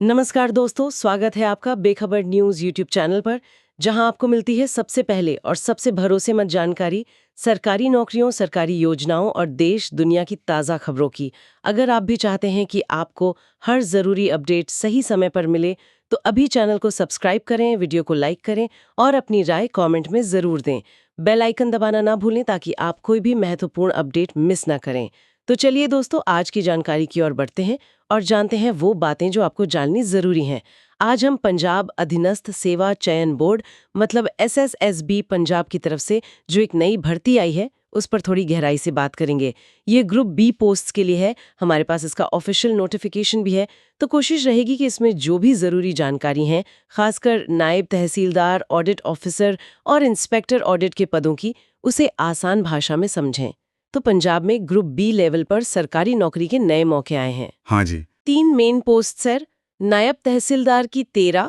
नमस्कार दोस्तों, स्वागत है आपका बेखबर न्यूज यूट्यूब चैनल पर, जहां आपको मिलती है सबसे पहले और सबसे भरोसेमंद जानकारी सरकारी नौकरियों, सरकारी योजनाओं और देश दुनिया की ताज़ा खबरों की। अगर आप भी चाहते हैं कि आपको हर ज़रूरी अपडेट सही समय पर मिले, तो अभी चैनल को सब्सक्राइब करें, वीडियो को लाइक करें और अपनी राय कमेंट में ज़रूर दें। बेल आइकन दबाना ना भूलें ताकि आप कोई भी महत्वपूर्ण अपडेट मिस ना करें। तो चलिए दोस्तों, आज की जानकारी की ओर बढ़ते हैं और जानते हैं वो बातें जो आपको जाननी जरूरी हैं। आज हम पंजाब अधीनस्थ सेवा चयन बोर्ड मतलब SSSB पंजाब की तरफ से जो एक नई भर्ती आई है उस पर थोड़ी गहराई से बात करेंगे। ये ग्रुप बी पोस्ट्स के लिए है, हमारे पास इसका ऑफिशियल नोटिफिकेशन भी है, तो कोशिश रहेगी कि इसमें जो भी ज़रूरी जानकारी हैं, खासकर नायब तहसीलदार, ऑडिट ऑफिसर और इंस्पेक्टर ऑडिट के पदों की, उसे आसान भाषा में समझें। तो पंजाब में ग्रुप बी लेवल पर सरकारी नौकरी के नए मौके आए हैं। हाँ जी। 3 मेन पोस्ट सर, नायब तहसीलदार की 13,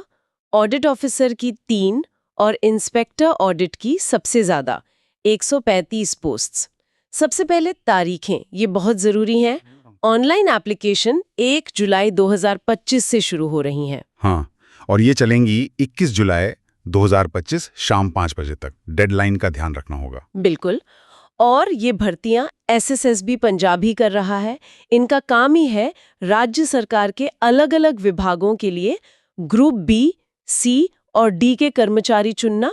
ऑडिट ऑफिसर की 3 और इंस्पेक्टर ऑडिट की सबसे ज्यादा 135 पोस्ट्स। सबसे पहले तारीखें, ये बहुत जरूरी हैं। ऑनलाइन एप्लीकेशन 1 जुलाई 2025 से शुरू हो रही हैं। हाँ, और ये चलेंगी 21 जुलाई 2025 शाम 5 बजे तक। डेडलाइन का ध्यान रखना होगा। बिल्कुल। और ये भर्तियां SSSB पंजाब ही कर रहा है। इनका काम ही है राज्य सरकार के अलग अलग विभागों के लिए ग्रुप बी, सी और डी के कर्मचारी चुनना।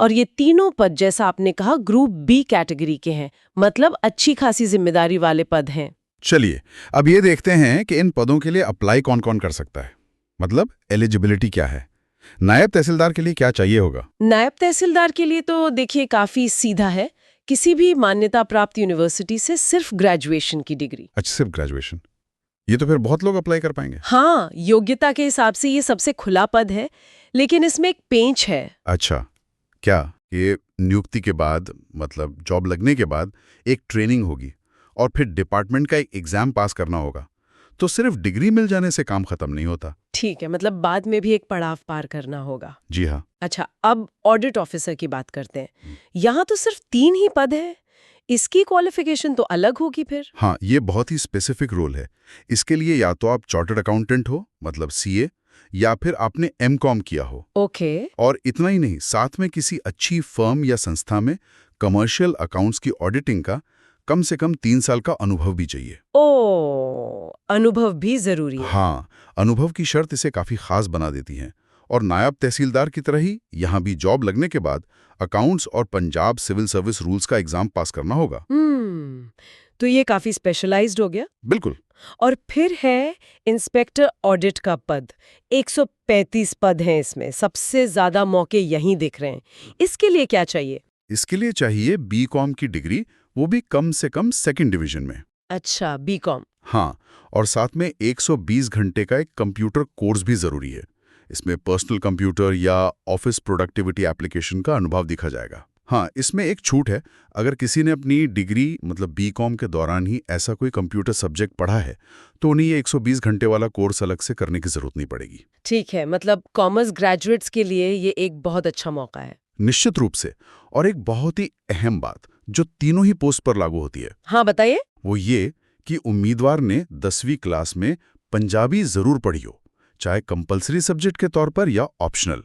और ये तीनों पद, जैसा आपने कहा, ग्रुप बी कैटेगरी के हैं, मतलब अच्छी खासी जिम्मेदारी वाले पद हैं। चलिए, अब ये देखते हैं कि इन पदों के लिए अप्लाई कौन कौन कर सकता है। मतलब एलिजिबिलिटी क्या है। नायब तहसीलदार के लिए क्या चाहिए होगा? नायब तहसीलदार के लिए तो देखिए काफी सीधा है, किसी भी मान्यता प्राप्त यूनिवर्सिटी से सिर्फ ग्रेजुएशन की डिग्री। अच्छा, सिर्फ ग्रेजुएशन। ये तो फिर बहुत लोग अप्लाई कर पाएंगे। हाँ, योग्यता के हिसाब से ये सबसे खुला पद है, लेकिन इसमें एक पेंच है। अच्छा, क्या ये नियुक्ति के बाद, मतलब जॉब लगने के बाद एक ट्रेनिंग होगी और फिर डिपार्टमेंट का एक एग्जाम पास करना होगा। तो सिर्फ डिग्री मिल जाने से काम खत्म नहीं होता। ठीक है, मतलब बाद में भी एक पड़ाव पार करना होगा। जी हाँ। अच्छा, अब ऑडिट ऑफिसर की बात करते हैं। यहाँ तो सिर्फ 3 ही पद है, इसकी क्वालिफिकेशन तो अलग होगी फिर। हाँ, ये बहुत ही स्पेसिफिक रोल है। इसके लिए या तो आप चार्टर्ड अकाउंटेंट हो, मतलब CA, या फिर आपने MCOM किया हो। ओके। और इतना ही नहीं, साथ में किसी अच्छी फर्म या संस्था में कमर्शियल अकाउंट्स की ऑडिटिंग का कम से कम 3 साल का अनुभव भी चाहिए। ओ, अनुभव भी जरूरी है। हाँ, अनुभव की शर्त इसे काफी खास बना देती है। और नायब तहसीलदार की तरह ही यहाँ भी जॉब लगने के बाद अकाउंट्स और पंजाब सिविल सर्विस रूल्स का एग्जाम पास करना होगा। तो ये काफी स्पेशलाइज्ड हो गया। बिल्कुल। और फिर है इंस्पेक्टर ऑडिट का पद। 135 पद हैं इसमें, सबसे ज्यादा मौके यहीं दिख रहे हैं। इसके लिए क्या चाहिए? इसके लिए चाहिए BCom की डिग्री, वो भी कम से कम 2nd डिवीजन में। अच्छा, BCom। हाँ, और साथ में 120 घंटे का एक कंप्यूटर कोर्स भी जरूरी है। इसमें पर्सनल कंप्यूटर या ऑफिस प्रोडक्टिविटी एप्लीकेशन का अनुभव दिखा जाएगा। हाँ, इसमें एक छूट है। अगर किसी ने अपनी डिग्री मतलब BCom के दौरान ही ऐसा कोई कंप्यूटर सब्जेक्ट पढ़ा है, तो उन्हें ये 120 घंटे वाला कोर्स अलग से करने की जरूरत नहीं पड़ेगी। ठीक है, मतलब कॉमर्स ग्रेजुएट्स के लिए ये एक बहुत अच्छा मौका है। निश्चित रूप से। और एक बहुत ही अहम बात जो तीनों ही पोस्ट पर लागू होती है, हाँ बताइए। वो ये कि उम्मीदवार ने 10वीं क्लास में पंजाबी जरूर पढ़ी हो, चाहे कंपलसरी सब्जेक्ट के तौर पर या ऑप्शनल।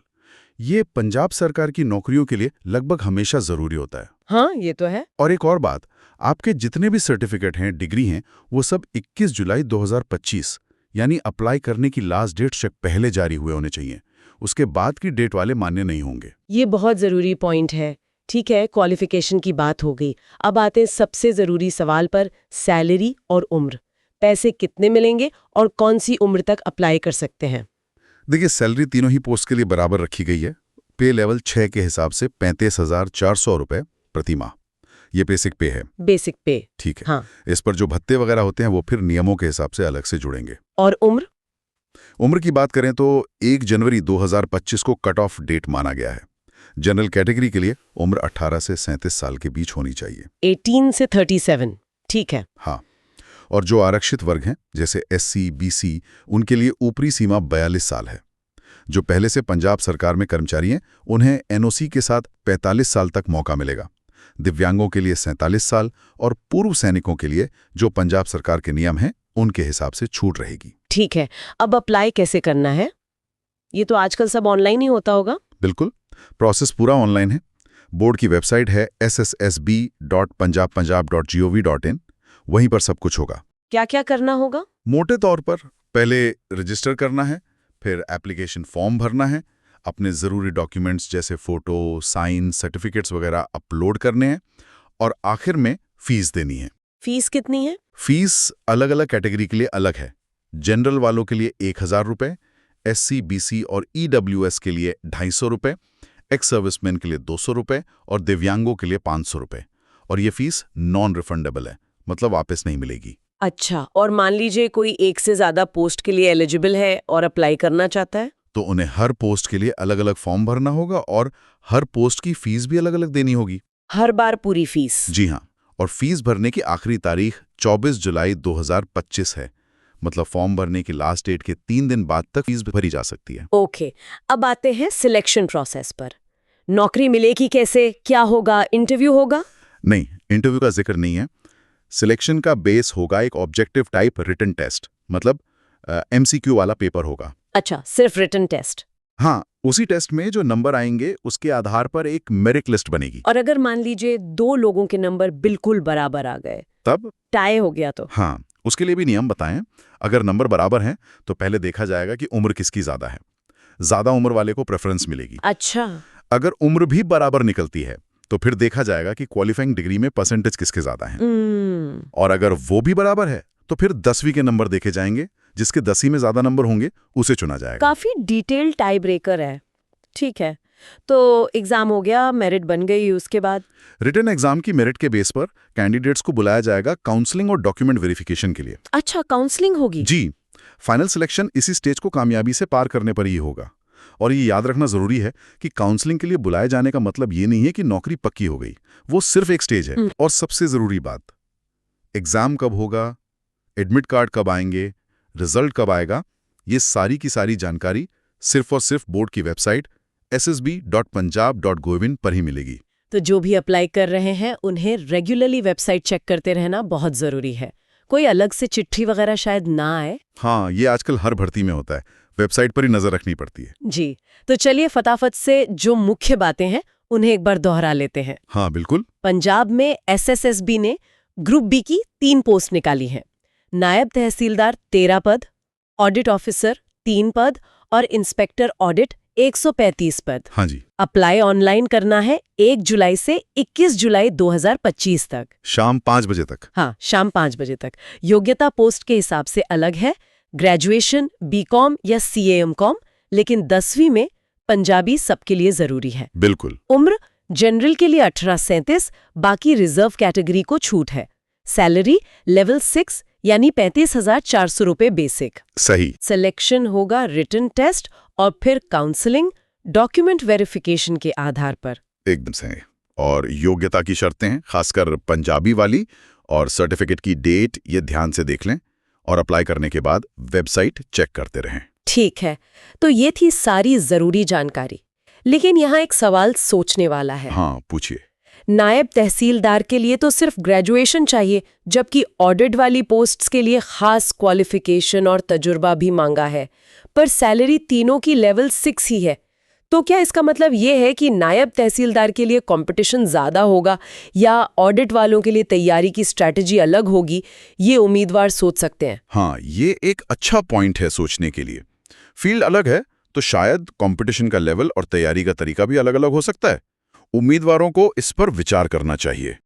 ये पंजाब सरकार की नौकरियों के लिए लगभग हमेशा जरूरी होता है। हाँ, ये तो है। और एक और बात, आपके जितने भी सर्टिफिकेट हैं, डिग्री हैं, वो सब 21 जुलाई 2025 यानी अप्लाई करने की लास्ट डेट से पहले जारी हुए होने चाहिए। उसके बाद की डेट वाले मान्य नहीं होंगे। ये बहुत जरूरी पॉइंट है। ठीक है, क्वालिफिकेशन की बात हो गई। अब आते हैं सबसे जरूरी सवाल पर, सैलरी और उम्र। पैसे कितने मिलेंगे और कौन सी उम्र तक अप्लाई कर सकते हैं? देखिए, सैलरी तीनों ही पोस्ट के लिए बराबर रखी गई है। पे लेवल 6 के हिसाब से 35,400 रुपए प्रति माह, ये बेसिक पे है। बेसिक पे। ठीक है। हाँ। इस पर जो भत्ते वगैरह होते हैं वो फिर नियमों के हिसाब से अलग से जुड़ेंगे। और उम्र? उम्र की बात करें तो 1 जनवरी 2025 को कट ऑफ डेट माना गया है। जनरल कैटेगरी के लिए उम्र 18 से 37 साल के बीच होनी चाहिए। 18 से 37। ठीक है। हाँ, और जो आरक्षित वर्ग हैं जैसे SC, BC, उनके लिए ऊपरी सीमा 42 साल है। जो पहले से पंजाब सरकार में कर्मचारी हैं, उन्हें NOC के साथ 45 साल तक मौका मिलेगा। दिव्यांगों के लिए 47 साल और पूर्व सैनिकों के लिए जो पंजाब सरकार के नियम हैं, उनके हिसाब से छूट रहेगी। ठीक है, अब अप्लाई कैसे करना है? ये तो आजकल सब ऑनलाइन ही होता होगा। बिल्कुल, प्रोसेस पूरा ऑनलाइन है। बोर्ड की वेबसाइट है sssb.punjabpunjab.gov.in, वहीं पर सब कुछ होगा। क्या क्या करना होगा? मोटे तौर पर पहले रजिस्टर करना है, फिर एप्लीकेशन फॉर्म भरना है, अपने ज़रूरी डॉक्यूमेंट्स जैसे फ़ोटो, साइन, सर्टिफिकेट्स वगैरह अपलोड करने हैं और आखिर में फ़ीस देनी है। फीस कितनी है? फीस अलग अलग कैटेगरी के लिए अलग है। जनरल वालों के लिए 1000 रुपये, SC, BC और EWS के लिए 250 रुपये, एक्स सर्विसमैन के लिए 200 रुपये और दिव्यांगों के लिए 500 रुपये। और ये फीस नॉन रिफंडेबल है, मतलब वापस नहीं मिलेगी। अच्छा, और मान लीजिए कोई एक से ज्यादा पोस्ट के लिए एलिजिबल है और अप्लाई करना चाहता है? तो उन्हें हर पोस्ट के लिए अलग अलग फॉर्म भरना होगा और हर पोस्ट की फीस भी अलग अलग देनी होगी। हर बार पूरी फीस? जी हाँ, और फीस भरने की आखिरी तारीख 24 जुलाई 2025 है। मतलब फॉर्म भरने की लास्ट डेट के 3 दिन बाद तक फीस भरी जा सकती है। ओके, अब आते हैं सिलेक्शन प्रोसेस पर। नौकरी मिलेगी कैसे, क्या होगा, इंटरव्यू होगा? नहीं, इंटरव्यू का जिक्र नहीं है। सिलेक्शन का बेस होगा एक ऑब्जेक्टिव टाइप रिटन टेस्ट, मतलब MCQ वाला पेपर होगा। अच्छा, सिर्फ रिटन टेस्ट? हाँ, उसी टेस्ट में जो नंबर आएंगे उसके आधार पर एक मेरिट लिस्ट बनेगी। और अगर मान लीजिए 2 लोगों के नंबर बिल्कुल बराबर आ गए, तब टाई हो गया तो? हाँ, उसके लिए भी नियम बताएं। अगर नंबर बराबर हैं तो पहले देखा जाएगा कि उम्र किसकी ज्यादा है। ज्यादा उम्र वाले को प्रेफरेंस मिलेगी। अच्छा। अगर उम्र भी बराबर निकलती है तो फिर देखा जाएगा कि क्वालिफाइंग डिग्री में परसेंटेज किसके ज्यादा है। और अगर वो भी बराबर है तो फिर 10वीं के नंबर देखे जाएंगे। जिसके 10वीं में ज्यादा नंबर होंगे उसे चुना जाएगा। काफी डिटेल टाई ब्रेकर है। ठीक है, तो एग्जाम हो गया, मेरिट बन गई, उसके बाद? रिटन एग्जाम की मेरिट के बेस पर कैंडिडेट्स को बुलाया जाएगा काउंसलिंग और डॉक्यूमेंट वेरिफिकेशन के लिए। अच्छा, काउंसलिंग होगी? जी, फाइनल सिलेक्शन इसी स्टेज को कामयाबी से पार करने पर ही होगा। और ये याद रखना जरूरी है कि काउंसलिंग के लिए बुलाए जाने का मतलब ये नहीं है कि नौकरी पक्की हो गई। वो सिर्फ एक स्टेज है। और सबसे जरूरी बात, एग्जाम कब होगा, एडमिट कार्ड कब आएंगे, रिजल्ट कब आएगा, ये सारी की सारी जानकारी सिर्फ और सिर्फ बोर्ड की वेबसाइट ssb.punjab.gov.in पर ही मिलेगी। तो जो भी अप्लाई कर रहे हैं उन्हें रेगुलरली वेबसाइट चेक करते रहना बहुत जरूरी है। कोई अलग से चिट्ठी वगैरह शायद ना आए। हाँ, ये आजकल हर भर्ती में होता है, वेबसाइट पर ही नजर रखनी पड़ती है। जी, तो चलिए फटाफट से जो मुख्य बातें हैं उन्हें एक बार दोहरा लेते हैं। हाँ बिल्कुल। पंजाब में SSSB ने ग्रुप बी की 3 पोस्ट निकाली हैं। नायब तहसीलदार 13 पद, ऑडिट ऑफिसर 3 पद और इंस्पेक्टर ऑडिट 135 पद। हाँ जी। अप्लाई ऑनलाइन करना है 1 जुलाई से 21 जुलाई 2025 तक, शाम 5 बजे तक। हाँ, शाम 5 बजे तक। योग्यता पोस्ट के हिसाब से अलग है, ग्रेजुएशन BCom या CA/MCom, लेकिन 10वीं में पंजाबी सबके लिए जरूरी है। बिल्कुल। उम्र जनरल के लिए 18-37, बाकी रिजर्व कैटेगरी को छूट है। सैलरी लेवल 6 यानी 35,400 रुपये बेसिक। सही। सिलेक्शन होगा रिटन टेस्ट और फिर काउंसलिंग, डॉक्यूमेंट वेरिफिकेशन के आधार पर। एकदम सही। और योग्यता की शर्तें हैं, खासकर पंजाबी वाली, और सर्टिफिकेट की डेट ये ध्यान से देख लें और अप्लाई करने के बाद वेबसाइट चेक करते रहें। ठीक है, तो ये थी सारी जरूरी जानकारी। लेकिन यहाँ एक सवाल सोचने वाला है। हाँ, पूछिए। नायब तहसीलदार के लिए तो सिर्फ ग्रेजुएशन चाहिए, जबकि ऑडिट वाली पोस्ट्स के लिए खास क्वालिफिकेशन और तजुर्बा भी मांगा है, पर सैलरी तीनों की लेवल 6 ही है। तो क्या इसका मतलब ये है कि नायब तहसीलदार के लिए कंपटीशन ज़्यादा होगा या ऑडिट वालों के लिए तैयारी की स्ट्रैटेजी अलग होगी? ये उम्मीदवार सोच सकते हैं। हाँ, ये एक अच्छा पॉइंट है सोचने के लिए। फील्ड अलग है तो शायद कंपटीशन का लेवल और तैयारी का तरीका भी अलग अलग हो सकता है। उम्मीदवारों को इस पर विचार करना चाहिए।